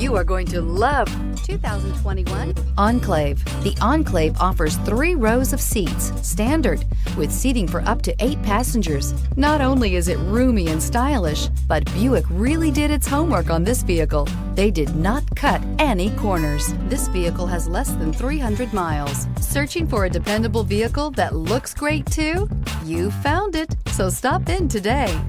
You are going to love 2021 Enclave. The Enclave offers 3 rows of seats, standard, with seating for up to 8 passengers. Not only is it roomy and stylish, but Buick really did its homework on this vehicle. They did not cut any corners. This vehicle has less than 300 miles. Searching for a dependable vehicle that looks great too? You found it, so stop in today.